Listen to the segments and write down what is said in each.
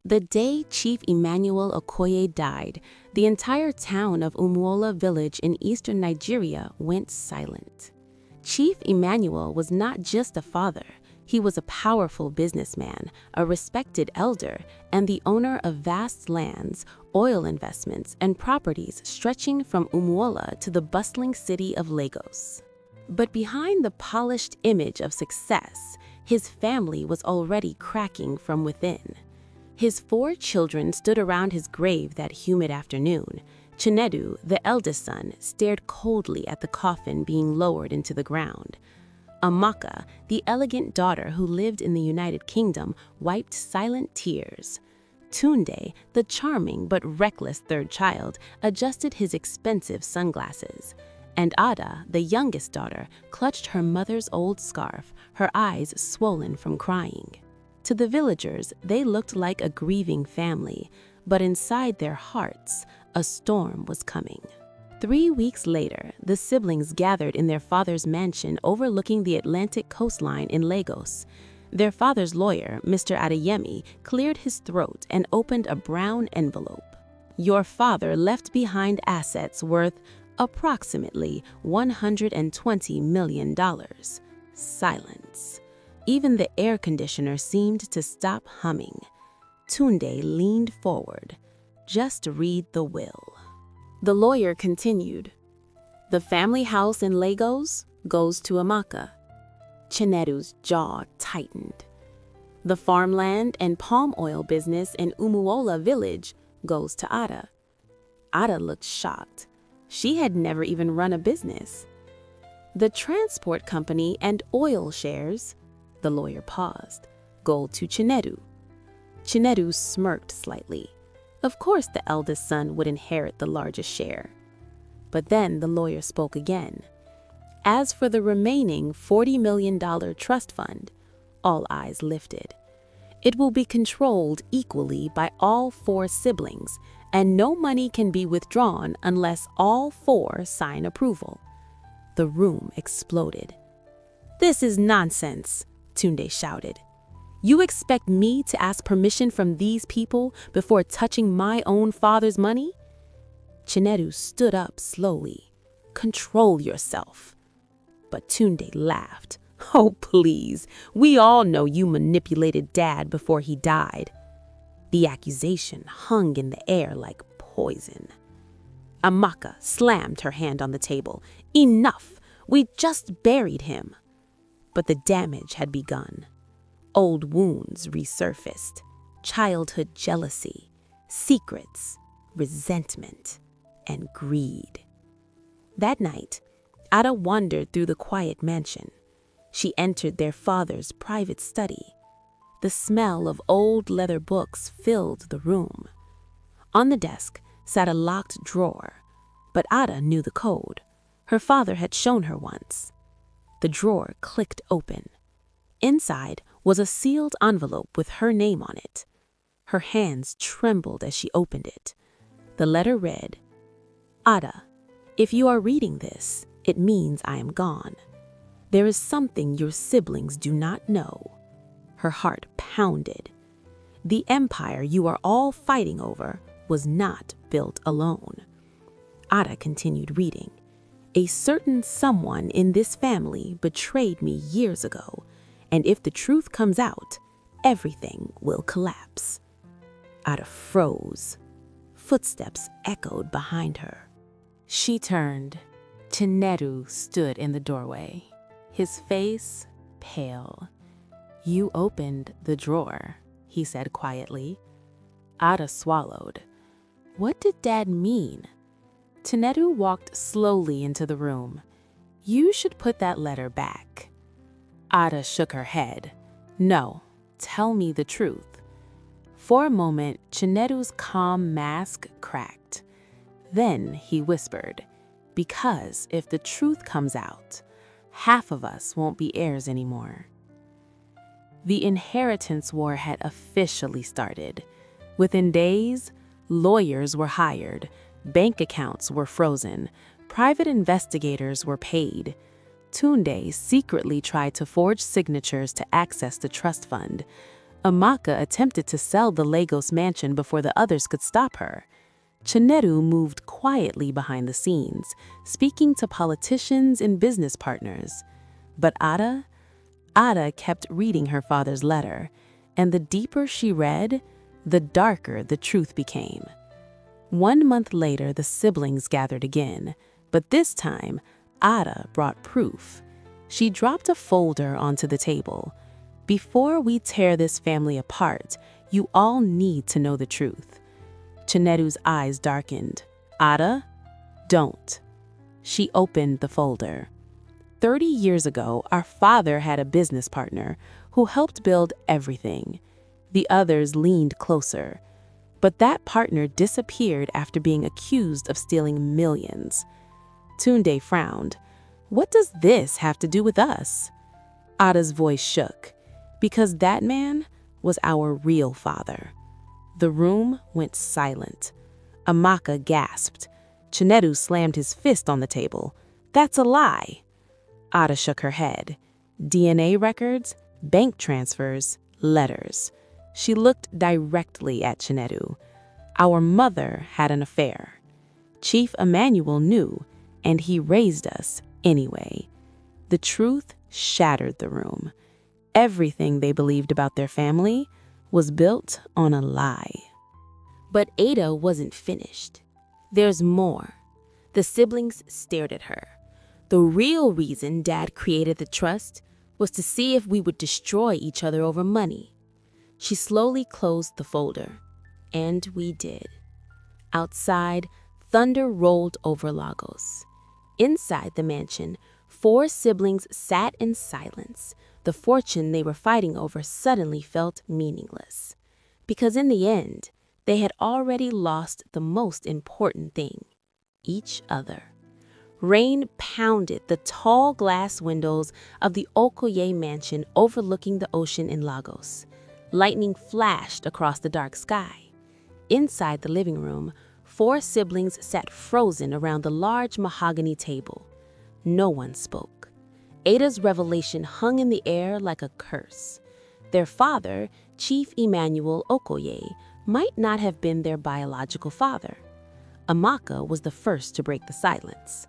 The day Chief Emmanuel Okoye died, the entire town of Umuola village in eastern Nigeria went silent. Chief Emmanuel was not just a father. He was a powerful businessman, a respected elder, and the owner of vast lands, oil investments, and properties stretching from Umuola to the bustling city of Lagos. But behind the polished image of success, his family was already cracking from within. His 4 children stood around his grave that humid afternoon. Chinedu, the eldest son, stared coldly at the coffin being lowered into the ground. Amaka, the elegant daughter who lived in the United Kingdom, wiped silent tears. Tunde, the charming but reckless third child, adjusted his expensive sunglasses. And Ada, the youngest daughter, clutched her mother's old scarf, her eyes swollen from crying. To the villagers, they looked like a grieving family, but inside their hearts, a storm was coming. 3 weeks later, the siblings gathered in their father's mansion overlooking the Atlantic coastline in Lagos. Their father's lawyer, Mr. Adeyemi, cleared his throat and opened a brown envelope. Your father left behind assets worth approximately $120 million. Silence. Even the air conditioner seemed to stop humming. Tunde leaned forward. Just read the will. The lawyer continued. The family house in Lagos goes to Amaka. Chinedu's jaw tightened. The farmland and palm oil business in Umuola village goes to Ada. Ada looked shocked. She had never even run a business. The transport company and oil shares, the lawyer paused, go to Chinedu. Chinedu smirked slightly. Of course the eldest son would inherit the largest share. But then the lawyer spoke again. As for the remaining $40 million trust fund, all eyes lifted. It will be controlled equally by all 4 siblings, and no money can be withdrawn unless all 4 sign approval. The room exploded. This is nonsense, Tunde shouted. You expect me to ask permission from these people before touching my own father's money? Chinedu stood up slowly. Control yourself. But Tunde laughed. Oh, please. We all know you manipulated Dad before he died. The accusation hung in the air like poison. Amaka slammed her hand on the table. Enough! We just buried him. But the damage had begun. Old wounds resurfaced. Childhood jealousy, secrets, resentment, and greed. That night, Ada wandered through the quiet mansion. She entered their father's private study. The smell of old leather books filled the room. On the desk sat a locked drawer, but Ada knew the code. Her father had shown her once. The drawer clicked open. Inside was a sealed envelope with her name on it. Her hands trembled as she opened it. The letter read, Ada, if you are reading this, it means I am gone. There is something your siblings do not know. Her heart pounded. The empire you are all fighting over was not built alone. Ada continued reading. A certain someone in this family betrayed me years ago, and if the truth comes out, everything will collapse. Ada froze. Footsteps echoed behind her. She turned. Chinedu stood in the doorway, his face pale. You opened the drawer, he said quietly. Ada swallowed. What did Dad mean? Chinedu walked slowly into the room. You should put that letter back. Ada shook her head. No, tell me the truth. For a moment, Chinedu's calm mask cracked. Then he whispered, because if the truth comes out, half of us won't be heirs anymore. The inheritance war had officially started. Within days, lawyers were hired, bank accounts were frozen, private investigators were paid. Tunde secretly tried to forge signatures to access the trust fund, Amaka attempted to sell the Lagos mansion before the others could stop her. Chinedu moved quietly behind the scenes, speaking to politicians and business partners. But Ada kept reading her father's letter, and the deeper she read, the darker the truth became. 1 month later, the siblings gathered again, but this time, Ada brought proof. She dropped a folder onto the table. "Before we tear this family apart, you all need to know the truth." Chinedu's eyes darkened. "Ada, don't." She opened the folder. 30 years ago, our father had a business partner who helped build everything. The others leaned closer. But that partner disappeared after being accused of stealing millions. Tunde frowned. "What does this have to do with us?" Ada's voice shook. "Because that man was our real father." The room went silent. Amaka gasped. Chinedu slammed his fist on the table. "That's a lie." Ada shook her head. DNA records, bank transfers, letters. She looked directly at Chinedu. "Our mother had an affair. Chief Emmanuel knew, and he raised us anyway." The truth shattered the room. Everything they believed about their family was built on a lie. But Ada wasn't finished. "There's more." The siblings stared at her. "The real reason Dad created the trust was to see if we would destroy each other over money." She slowly closed the folder. And we did. Outside, thunder rolled over Lagos. Inside the mansion, 4 siblings sat in silence. The fortune they were fighting over suddenly felt meaningless. Because in the end, they had already lost the most important thing: each other. Rain pounded the tall glass windows of the Okoye mansion overlooking the ocean in Lagos. Lightning flashed across the dark sky. Inside the living room, 4 siblings sat frozen around the large mahogany table. No one spoke. Ada's revelation hung in the air like a curse. Their father, Chief Emmanuel Okoye, might not have been their biological father. Amaka was the first to break the silence.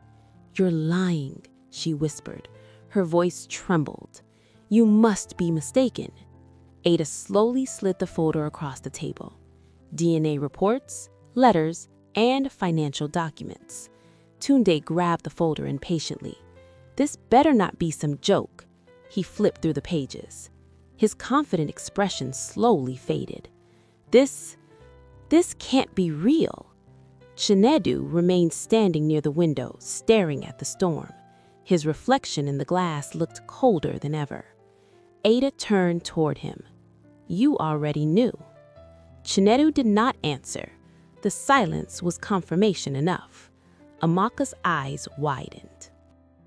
"You're lying," she whispered. Her voice trembled. "You must be mistaken." Ada slowly slid the folder across the table. DNA reports, letters, and financial documents. Tunde grabbed the folder impatiently. "This better not be some joke." He flipped through the pages. His confident expression slowly faded. This can't be real." Chinedu remained standing near the window, staring at the storm. His reflection in the glass looked colder than ever. Ada turned toward him. "You already knew." Chinedu did not answer. The silence was confirmation enough. Amaka's eyes widened.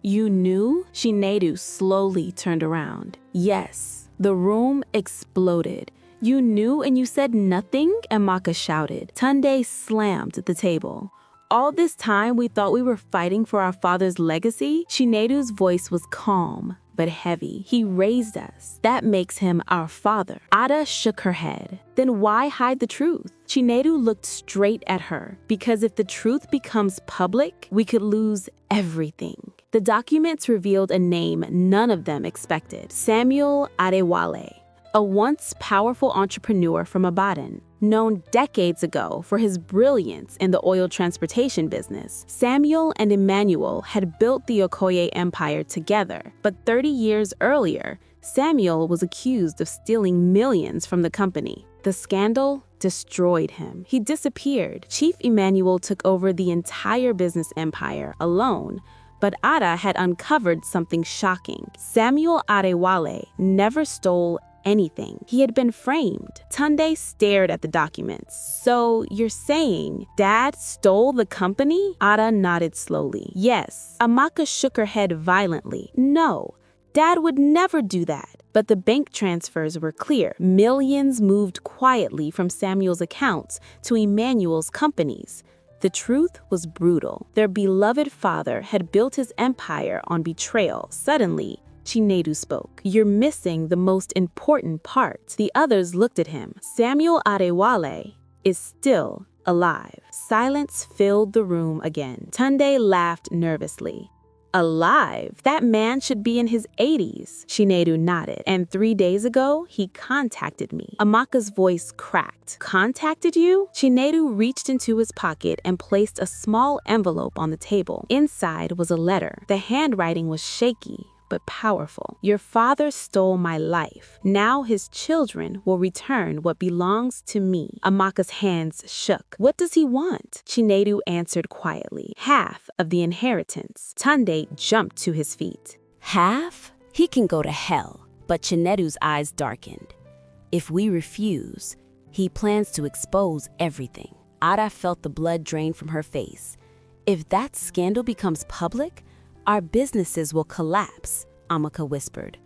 "You knew?" Chinedu slowly turned around. "Yes." The room exploded. "You knew and you said nothing?" Amaka shouted. Tunde slammed the table. "All this time we thought we were fighting for our father's legacy?" Chinedu's voice was calm but heavy. "He raised us. That makes him our father." Ada shook her head. "Then why hide the truth?" Chinedu looked straight at her. "Because if the truth becomes public, we could lose everything." The documents revealed a name none of them expected: Samuel Adewale, a once powerful entrepreneur from Ibadan. Known decades ago for his brilliance in the oil transportation business, Samuel and Emmanuel had built the Okoye empire together. But 30 years earlier, Samuel was accused of stealing millions from the company. The scandal destroyed him. He disappeared. Chief Emmanuel took over the entire business empire alone. But Ada had uncovered something shocking. Samuel Adewale never stole anything. He had been framed. Tunde stared at the documents. "So you're saying Dad stole the company?" Ada nodded slowly. "Yes." Amaka shook her head violently. "No, Dad would never do that." But the bank transfers were clear. Millions moved quietly from Samuel's accounts to Emmanuel's companies. The truth was brutal. Their beloved father had built his empire on betrayal. Suddenly, Chinedu spoke. "You're missing the most important part." The others looked at him. Samuel Adewale is still alive. Silence filled the room again. Tunde laughed nervously. "Alive? That man should be in his 80s. Chinedu nodded. "And 3 days ago, he contacted me." Amaka's voice cracked. "Contacted you?" Chinedu reached into his pocket and placed a small envelope on the table. Inside was a letter. The handwriting was shaky, but powerful. "Your father stole my life. Now his children will return what belongs to me." Amaka's hands shook. "What does he want?" Chinedu answered quietly. "Half of the inheritance." Tunde jumped to his feet. "Half? He can go to hell." But Chinedu's eyes darkened. "If we refuse, he plans to expose everything." Ada felt the blood drain from her face. "If that scandal becomes public, our businesses will collapse," Amaka whispered.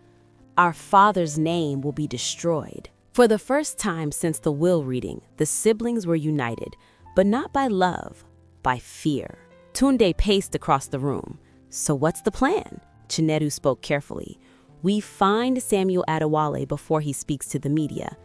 "Our father's name will be destroyed." For the first time since the will reading, the siblings were united, but not by love, by fear. Tunde paced across the room. "So what's the plan?" Chinedu spoke carefully. "We find Samuel Adewale before he speaks to the media."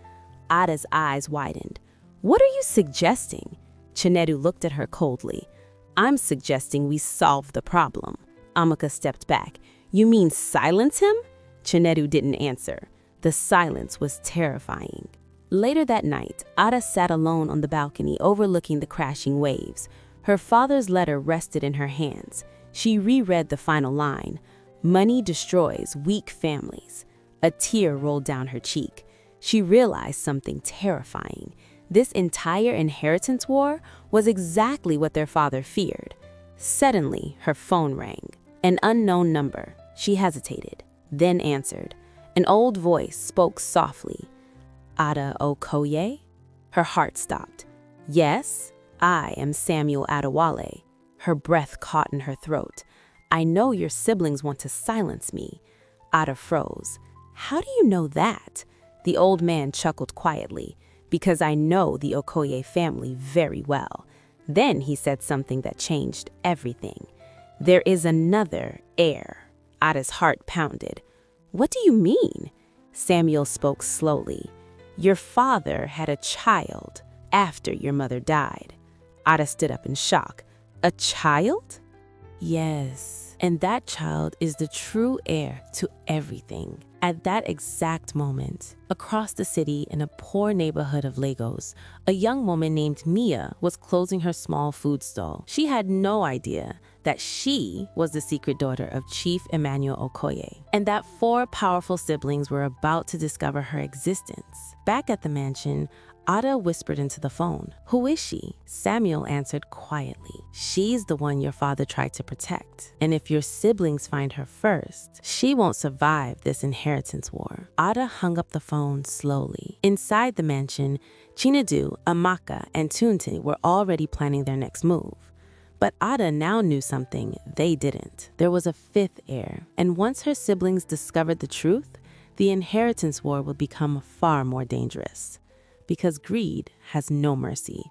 Ada's eyes widened. "What are you suggesting?" Chinedu looked at her coldly. "I'm suggesting we solve the problem." Amaka stepped back. "You mean silence him?" Chinedu didn't answer. The silence was terrifying. Later that night, Ada sat alone on the balcony overlooking the crashing waves. Her father's letter rested in her hands. She reread the final line, "Money destroys weak families." A tear rolled down her cheek. She realized something terrifying. This entire inheritance war was exactly what their father feared. Suddenly, her phone rang. An unknown number. She hesitated, then answered. An old voice spoke softly. "Ada Okoye?" Her heart stopped. "Yes, I am Samuel Adewale." Her breath caught in her throat. "I know your siblings want to silence me." Ada froze. "How do you know that?" The old man chuckled quietly. "Because I know the Okoye family very well." Then he said something that changed everything. "There is another heir." Ada's heart pounded. "What do you mean?" Samuel spoke slowly. "Your father had a child after your mother died." Ada stood up in shock. "A child?" "Yes, and that child is the true heir to everything." At that exact moment, across the city in a poor neighborhood of Lagos, a young woman named Mia was closing her small food stall. She had no idea that she was the secret daughter of Chief Emmanuel Okoye, and that 4 powerful siblings were about to discover her existence. Back at the mansion, Ada whispered into the phone. "Who is she?" Samuel answered quietly. "She's the one your father tried to protect. And if your siblings find her first, she won't survive this inheritance war." Ada hung up the phone slowly. Inside the mansion, Chinedu, Amaka, and Tunde were already planning their next move. But Ada now knew something they didn't. There was a 5th heir, and once her siblings discovered the truth, the inheritance war would become far more dangerous. Because greed has no mercy,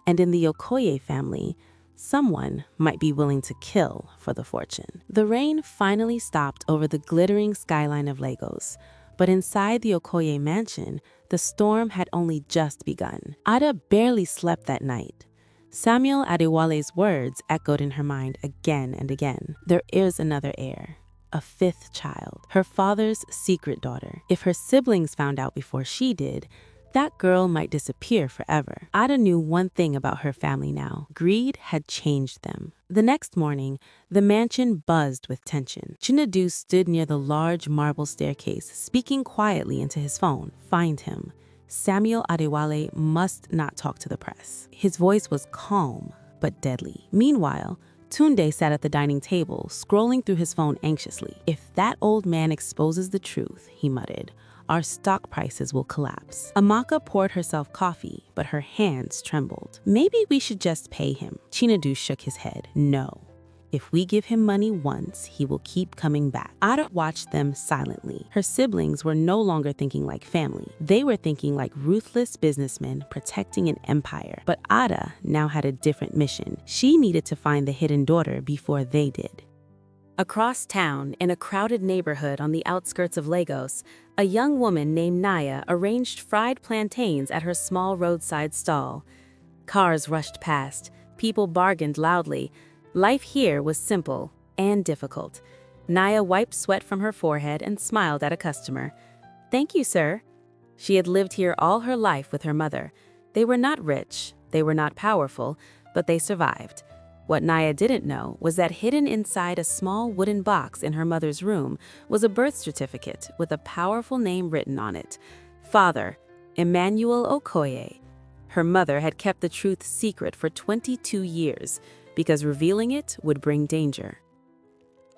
and in the Okoye family, someone might be willing to kill for the fortune. The rain finally stopped over the glittering skyline of Lagos, but inside the Okoye mansion, the storm had only just begun. Ada barely slept that night. Samuel Adewale's words echoed in her mind again and again. There is another heir, a 5th child, her father's secret daughter. If her siblings found out before she did, that girl might disappear forever. Ada knew one thing about her family now. Greed had changed them. The next morning, the mansion buzzed with tension. Chinedu stood near the large marble staircase, speaking quietly into his phone. "Find him. Samuel Adewale must not talk to the press." His voice was calm, but deadly. Meanwhile, Tunde sat at the dining table, scrolling through his phone anxiously. "If that old man exposes the truth," he muttered, "our stock prices will collapse." Amaka poured herself coffee, but her hands trembled. "Maybe we should just pay him." Chinedu shook his head. "No. If we give him money once, he will keep coming back." Ada watched them silently. Her siblings were no longer thinking like family. They were thinking like ruthless businessmen protecting an empire. But Ada now had a different mission. She needed to find the hidden daughter before they did. Across town, in a crowded neighborhood on the outskirts of Lagos, a young woman named Naya arranged fried plantains at her small roadside stall. Cars rushed past, people bargained loudly. Life here was simple and difficult. Naya wiped sweat from her forehead and smiled at a customer. "Thank you, sir." She had lived here all her life with her mother. They were not rich, they were not powerful, but they survived. What Naya didn't know was that hidden inside a small wooden box in her mother's room was a birth certificate with a powerful name written on it. Father, Emmanuel Okoye. Her mother had kept the truth secret for 22 years because revealing it would bring danger.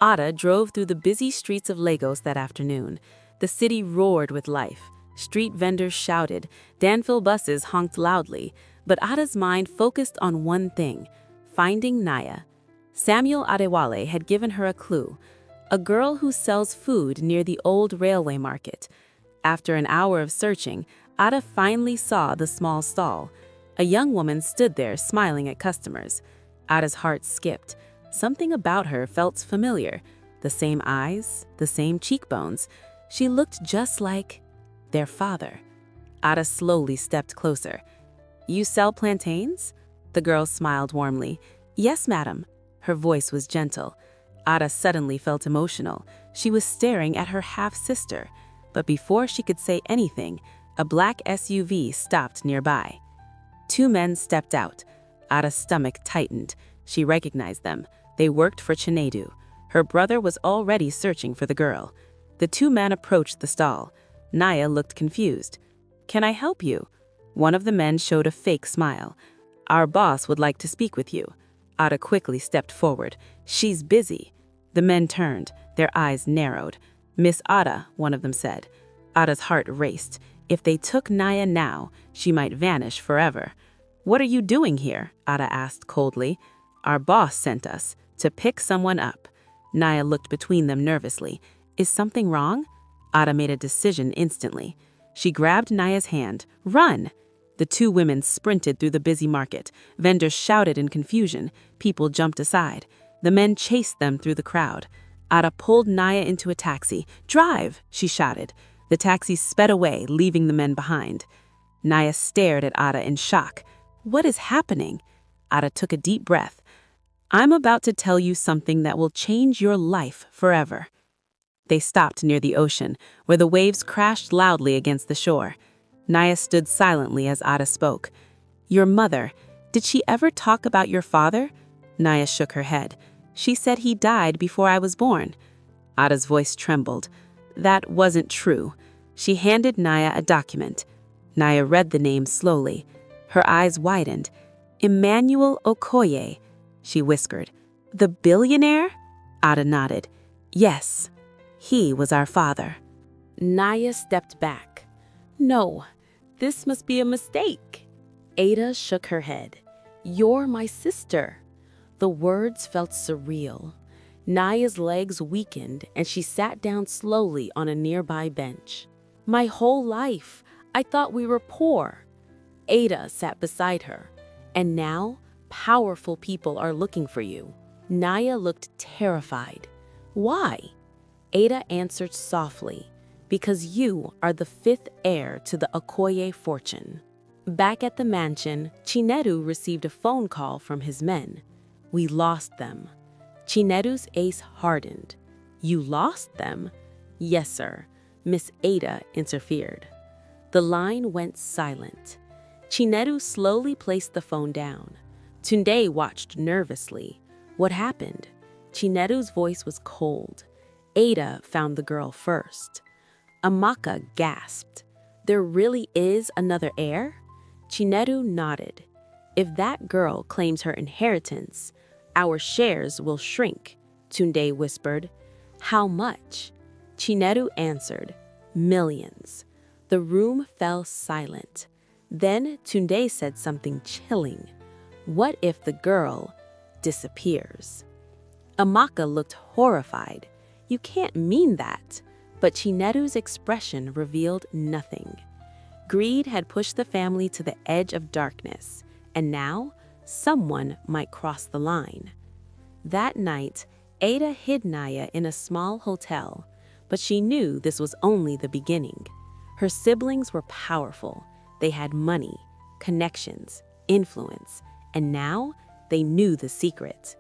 Ada drove through the busy streets of Lagos that afternoon. The city roared with life. Street vendors shouted, Danville buses honked loudly, but Ada's mind focused on one thing: finding Naya. Samuel Adewale had given her a clue: a girl who sells food near the old railway market. After an hour of searching, Ada finally saw the small stall. A young woman stood there smiling at customers. Ada's heart skipped. Something about her felt familiar. The same eyes, the same cheekbones. She looked just like their father. Ada slowly stepped closer. "You sell plantains?" The girl smiled warmly. "Yes, madam." Her voice was gentle. Ada suddenly felt emotional. She was staring at her half-sister. But before she could say anything, a black SUV stopped nearby. Two men stepped out. Ada's stomach tightened. She recognized them. They worked for Chinedu. Her brother was already searching for the girl. The two men approached the stall. Naya looked confused. "Can I help you?" One of the men showed a fake smile. "Our boss would like to speak with you." Ada quickly stepped forward. "She's busy." The men turned. Their eyes narrowed. "Miss Ada," one of them said. Ada's heart raced. If they took Naya now, she might vanish forever. "What are you doing here?" Ada asked coldly. "Our boss sent us to pick someone up." Naya looked between them nervously. "Is something wrong?" Ada made a decision instantly. She grabbed Naya's hand. "Run!" The two women sprinted through the busy market. Vendors shouted in confusion. People jumped aside. The men chased them through the crowd. Ada pulled Naya into a taxi. "Drive!" she shouted. The taxi sped away, leaving the men behind. Naya stared at Ada in shock. "What is happening?" Ada took a deep breath. "I'm about to tell you something that will change your life forever." They stopped near the ocean, where the waves crashed loudly against the shore. Naya stood silently as Ada spoke. "Your mother, did she ever talk about your father?" Naya shook her head. "She said he died before I was born." Ada's voice trembled. "That wasn't true." She handed Naya a document. Naya read the name slowly. Her eyes widened. "Emmanuel Okoye," she whispered. "The billionaire?" Ada nodded. "Yes, he was our father." Naya stepped back. "No, this must be a mistake." Ada shook her head. "You're my sister." The words felt surreal. Naya's legs weakened and she sat down slowly on a nearby bench. "My whole life, I thought we were poor." Ada sat beside her. "And now, powerful people are looking for you." Naya looked terrified. "Why?" Ada answered softly. "Because you are the fifth heir to the Okoye fortune." Back at the mansion, Chinedu received a phone call from his men. "We lost them." Chinedu's ace hardened. "You lost them?" "Yes, sir." Miss Ada interfered. The line went silent. Chinedu slowly placed the phone down. Tunde watched nervously. "What happened?" Chinedu's voice was cold. "Ada found the girl first." Amaka gasped. "There really is another heir?" Chinedu nodded. "If that girl claims her inheritance, our shares will shrink," Tunde whispered. "How much?" Chinedu answered, "Millions." The room fell silent. Then Tunde said something chilling. "What if the girl disappears?" Amaka looked horrified. "You can't mean that." But Chinedu's expression revealed nothing. Greed had pushed the family to the edge of darkness, and now someone might cross the line. That night, Ada hid Naya in a small hotel, but she knew this was only the beginning. Her siblings were powerful. They had money, connections, influence, and now they knew the secret.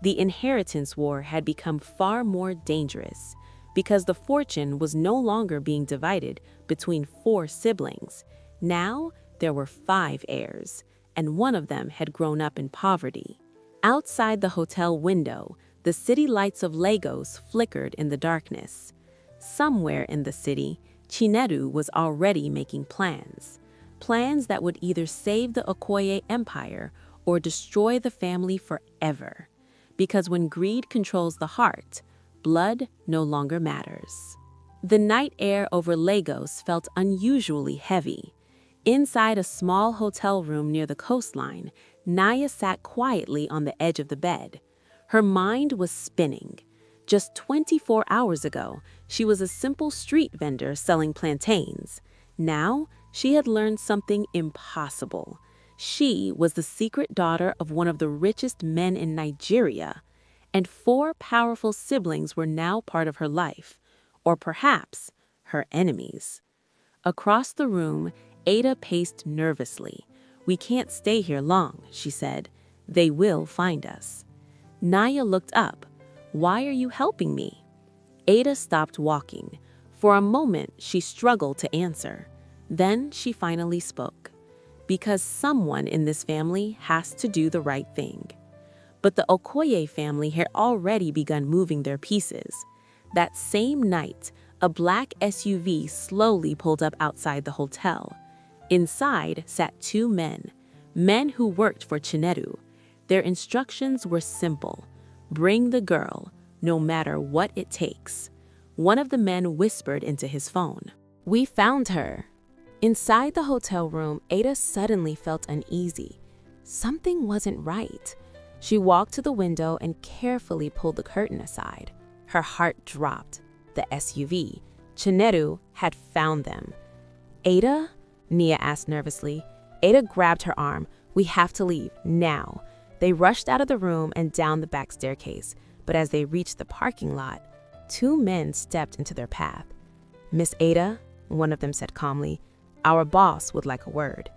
The inheritance war had become far more dangerous because the fortune was no longer being divided between 4 siblings. Now there were 5 heirs, and one of them had grown up in poverty. Outside the hotel window, the city lights of Lagos flickered in the darkness. Somewhere in the city, Chinedu was already making plans. Plans that would either save the Okoye Empire or destroy the family forever. Because when greed controls the heart, blood no longer matters. The night air over Lagos felt unusually heavy. Inside a small hotel room near the coastline, Naya sat quietly on the edge of the bed. Her mind was spinning. Just 24 hours ago, she was a simple street vendor selling plantains. Now, she had learned something impossible. She was the secret daughter of one of the richest men in Nigeria, and 4 powerful siblings were now part of her life, or perhaps her enemies. Across the room, Ada paced nervously. "We can't stay here long," she said. "They will find us." Naya looked up. "Why are you helping me?" Ada stopped walking. For a moment, she struggled to answer. Then she finally spoke. "Because someone in this family has to do the right thing." But the Okoye family had already begun moving their pieces. That same night, a black SUV slowly pulled up outside the hotel. Inside sat 2 men who worked for Chinedu. Their instructions were simple: bring the girl, no matter what it takes. One of the men whispered into his phone. "We found her." Inside the hotel room, Ada suddenly felt uneasy. Something wasn't right. She walked to the window and carefully pulled the curtain aside. Her heart dropped. The SUV, Chinedu, had found them. "Ada?" Nia asked nervously. Ada grabbed her arm. "We have to leave, now." They rushed out of the room and down the back staircase, but as they reached the parking lot, 2 men stepped into their path. "Miss Ada," one of them said calmly, "our boss would like a word."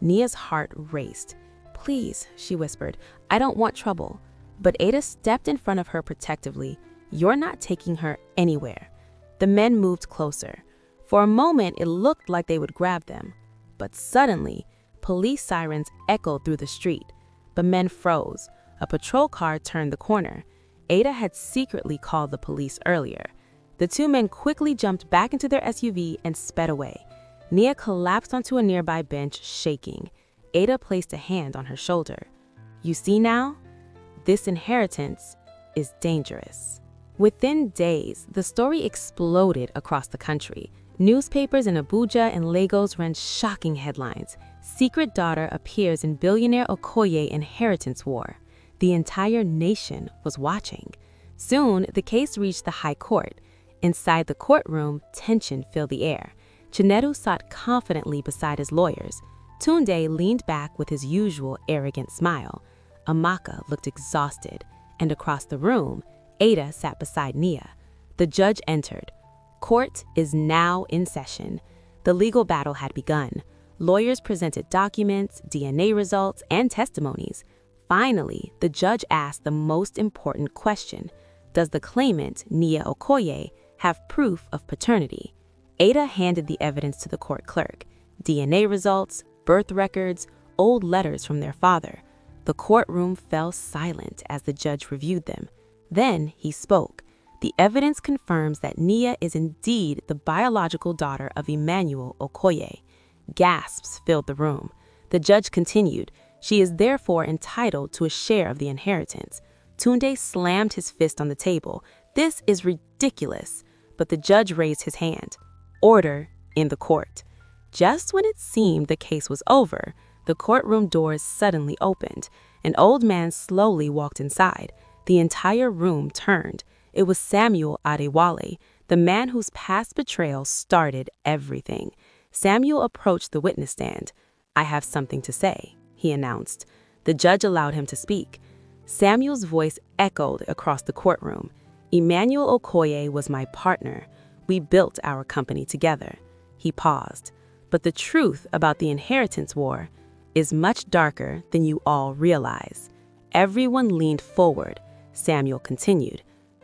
Nia's heart raced. "Please," she whispered, "I don't want trouble." But Ada stepped in front of her protectively. "You're not taking her anywhere." The men moved closer. For a moment, it looked like they would grab them. But suddenly, police sirens echoed through the street. The men froze. A patrol car turned the corner. Ada had secretly called the police earlier. The 2 men quickly jumped back into their SUV and sped away. Nia collapsed onto a nearby bench, shaking. Ada placed a hand on her shoulder. "You see now? This inheritance is dangerous." Within days, the story exploded across the country. Newspapers in Abuja and Lagos ran shocking headlines. "Secret daughter appears in billionaire Okoye inheritance war." The entire nation was watching. Soon, the case reached the High Court. Inside the courtroom, tension filled the air. Chinedu sat confidently beside his lawyers. Tunde leaned back with his usual arrogant smile. Amaka looked exhausted, and across the room, Ada sat beside Nia. The judge entered. Court is now in session. The legal battle had begun. Lawyers presented documents, DNA results, and testimonies. Finally, the judge asked the most important question. Does the claimant, Nia Okoye, have proof of paternity? Ada handed the evidence to the court clerk. DNA results, birth records, old letters from their father. The courtroom fell silent as the judge reviewed them. Then he spoke. The evidence confirms that Nia is indeed the biological daughter of Emmanuel Okoye. Gasps filled the room. The judge continued. She is therefore entitled to a share of the inheritance. Tunde slammed his fist on the table. This is ridiculous. But the judge raised his hand. Order in the court. Just when it seemed the case was over, the courtroom doors suddenly opened. An old man slowly walked inside. The entire room turned. It was Samuel Adewale, the man whose past betrayal started everything. Samuel approached the witness stand. "I have something to say," he announced. The judge allowed him to speak. Samuel's voice echoed across the courtroom. "Emmanuel Okoye was my partner. We built our company together." He paused. "But the truth about the inheritance war is much darker than you all realize." Everyone leaned forward. Samuel continued.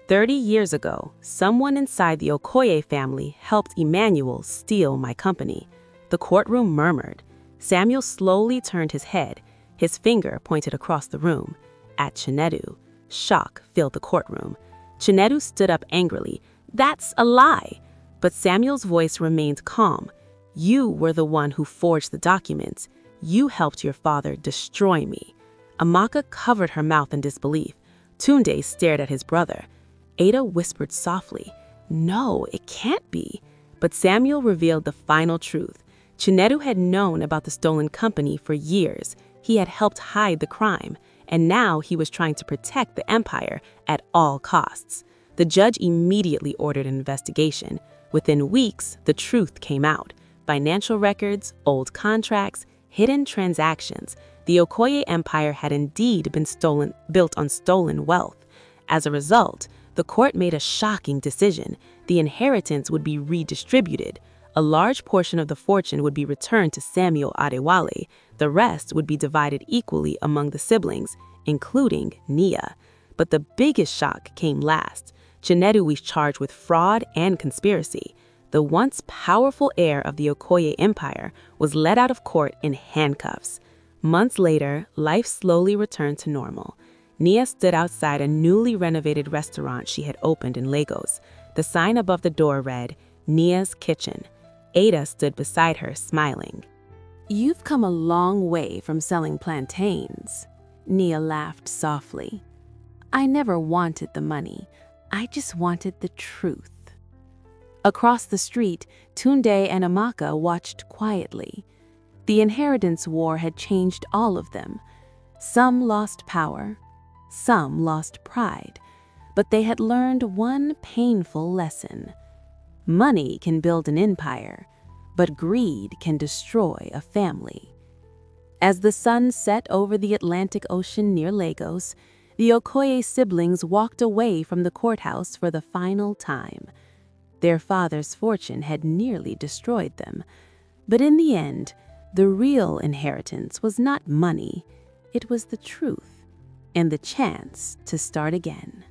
30 years ago, someone inside the Okoye family helped Emmanuel steal my company." The courtroom murmured. Samuel slowly turned his head. His finger pointed across the room at Chinedu. Shock filled the courtroom. Chinedu stood up angrily. "That's a lie." But Samuel's voice remained calm. "You were the one who forged the documents. You helped your father destroy me." Amaka covered her mouth in disbelief. Tunde stared at his brother. Ada whispered softly, "No, it can't be." But Samuel revealed the final truth. Chinedu had known about the stolen company for years. He had helped hide the crime, and now he was trying to protect the empire at all costs. The judge immediately ordered an investigation. Within weeks, the truth came out. Financial records, old contracts, hidden transactions. The Okoye empire had indeed been built on stolen wealth. As a result, the court made a shocking decision. The inheritance would be redistributed. A large portion of the fortune would be returned to Samuel Adewale. The rest would be divided equally among the siblings, including Nia. But the biggest shock came last. Chinedu was charged with fraud and conspiracy. The once powerful heir of the Okoye empire was led out of court in handcuffs. Months later, life slowly returned to normal. Nia stood outside a newly renovated restaurant she had opened in Lagos. The sign above the door read, "Nia's Kitchen." Ada stood beside her, smiling. "You've come a long way from selling plantains." Nia laughed softly. "I never wanted the money. I just wanted the truth." Across the street, Tunde and Amaka watched quietly. The inheritance war had changed all of them. Some lost power, some lost pride, but they had learned one painful lesson. Money can build an empire, but greed can destroy a family. As the sun set over the Atlantic Ocean near Lagos, the Okoye siblings walked away from the courthouse for the final time. Their father's fortune had nearly destroyed them, but in the end, the real inheritance was not money, it was the truth and the chance to start again.